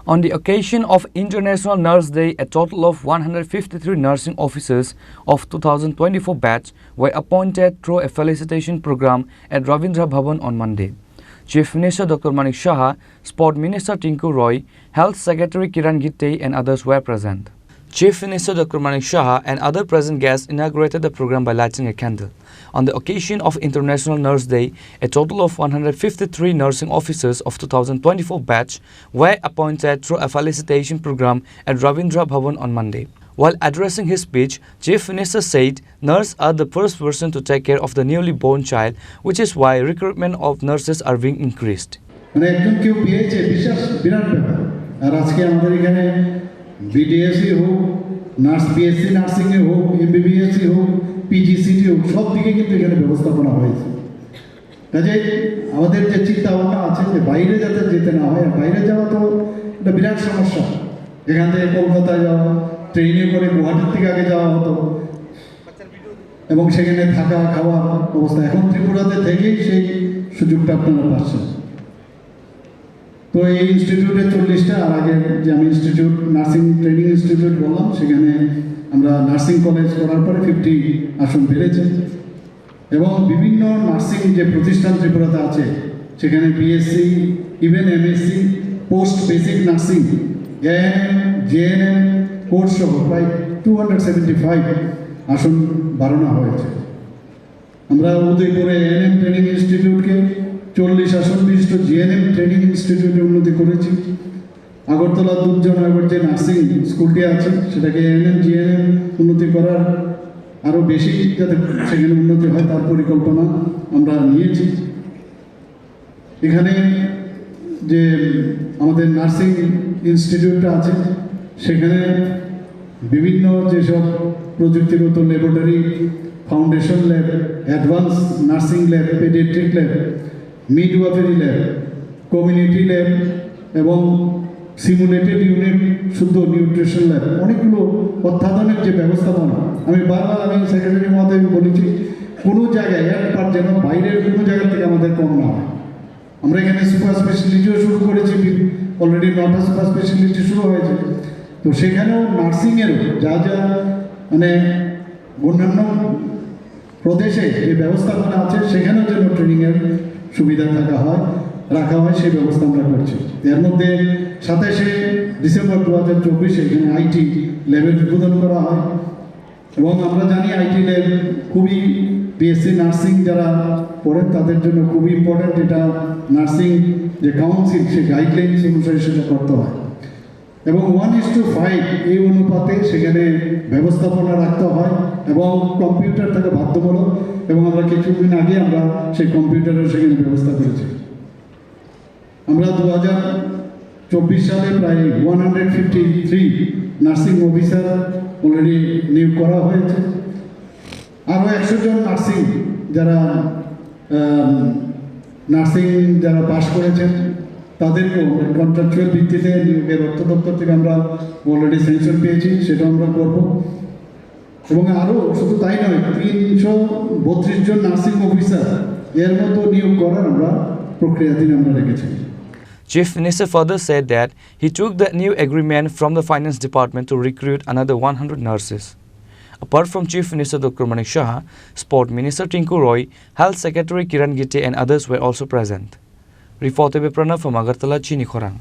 On the occasion of International Nurse Day, a total of 153 nursing officers of 2024 batch were appointed through a felicitation program at Ravindra Bhavan on Monday. Chief Minister Dr. Manik Saha, Sport Minister Tinku Roy, Health Secretary Kiran Gitte and others were present. Chief Minister Dr. Manik Saha and other present guests inaugurated the program by lighting a candle. On the occasion of International Nurse Day, a total of 153 nursing officers of 2024 batch were appointed through a felicitation program at Ravindra Bhavan on Monday. While addressing his speech, Chief Minister said nurses are the first person to take care of the newly born child, which is why recruitment of nurses are being increased. বিডিএসই হোক, nurse BSc নার্সিংয়ে হোক, এমবিবিএসই হোক, পিজিসিটি হোক, সব দিকে কিন্তু এখানে ব্যবস্থাপনা হয়েছে। কাজেই আমাদের যে চিন্তা ভাবনা আছে যে বাইরে যাতে যেতে না হয়, বাইরে যাওয়া তো একটা বিরাট সমস্যা। এখান থেকে কলকাতায় যাওয়া, ট্রেনে করে গুয়াহাটির থেকে আগে যাওয়া হতো এবং সেখানে থাকা খাওয়া অবস্থা। এখন ত্রিপুরাতে থেকেই সেই সুযোগটা আপনারা পাচ্ছেন। তো এই ইনস্টিটিউটে 40টা, আর আগে যে আমি ইনস্টিটিউট নার্সিং ট্রেনিং ইনস্টিটিউট বললাম সেখানে আমরা নার্সিং কলেজ করার পরে 50 আসন বেড়েছে এবং বিভিন্ন নার্সিং যে প্রতিষ্ঠান ত্রিপুরাতে আছে সেখানে BSc, even MSc, post basic nursing, ANM, GNM course সহ প্রায় 275 আসন বাড়ানো হয়েছে। আমরা উদয়পুরে এএনএম ট্রেনিং ইনস্টিটিউটকে 40 আসন বিশিষ্ট জিএনএম ট্রেনিং ইনস্টিটিউটে উন্নতি করেছি। আগরতলা দুর্জনগর যে নার্সিং স্কুলটি আছে সেটাকে এএনএম জিএনএম উন্নতি করার আরও বেশি যাতে সেখানে উন্নতি হয় তার পরিকল্পনা আমরা নিয়েছি। এখানে যে আমাদের নার্সিং ইনস্টিটিউটটা আছে সেখানে বিভিন্ন যেসব প্রযুক্তিগত laboratory, foundation lab, advance nursing lab, paediatric lab, midwifery lab, community lab এবং সিমুলেটেড ইউনিট, শুদ্ধ নিউট্রিশন ল্যাব, অনেকগুলো অত্যাধুনিক যে ব্যবস্থাপনা। আমি সেক্রেটারি মহোদয় বলেছি কোনো জায়গায় একবার যেন বাইরের কোনো জায়গা থেকে আমাদের কম না হয়। আমরা এখানে সুপার স্পেশালিটিও শুরু করেছি, অলরেডি 9টা সুপার স্পেশালিটি শুরু হয়েছে। তো সেখানেও নার্সিংয়েরও যা যা মানে অন্যান্য প্রদেশে যে ব্যবস্থাপনা আছে সেখানেও যেন ট্রেনিংয়ের সুবিধা রাখা হয় সেই ব্যবস্থা আমরা করছি। এর মধ্যে 27শে ডিসেম্বর 2024 এখানে আইটি ল্যাবের উদ্বোধন করা হয় এবং আমরা জানি আইটি ল্যাব খুবই বিএসসি নার্সিং যারা পড়েন তাদের জন্য খুবই ইম্পর্ট্যান্ট। এটা নার্সিং যে কাউন্সিল সে গাইডলাইন্স অনুসারে সেটা করতে হয় এবং 1:5 এই অনুপাতে সেখানে ব্যবস্থাপনা রাখতে হয় এবং কম্পিউটার থাকে বাধ্যতামূলক এবং আমরা কিছুদিন আগে আমরা সেই কম্পিউটারের সেখানে ব্যবস্থা করেছি। আমরা 2024 সালে প্রায় 153 নার্সিং অফিসার অলরেডি নিয়োগ করা হয়েছে। আরও 100 জন নার্সিং যারা পাশ করেছেন তাদেরকেও কন্ট্রাকচুয়াল ভিত্তিতে নিয়োগের অর্থ দপ্তর থেকে আমরা অলরেডি স্যাংশন পেয়েছি, সেটা আমরা করব এবং আরও শুধু তাই নয় 332 জন নার্সিং অফিসার এর মতো নিয়োগ করার আমরা প্রক্রিয়াধীন আমরা রেখেছি। Chief Minister further said that he took the new agreement from the Finance Department to recruit another 100 nurses. Apart from Chief Minister Dr. Manik Saha, Sport Minister Tinku Roy, Health Secretary Kiran Gitte and others were also present. Reported by Pranav from Agartala, Chini, Khorang.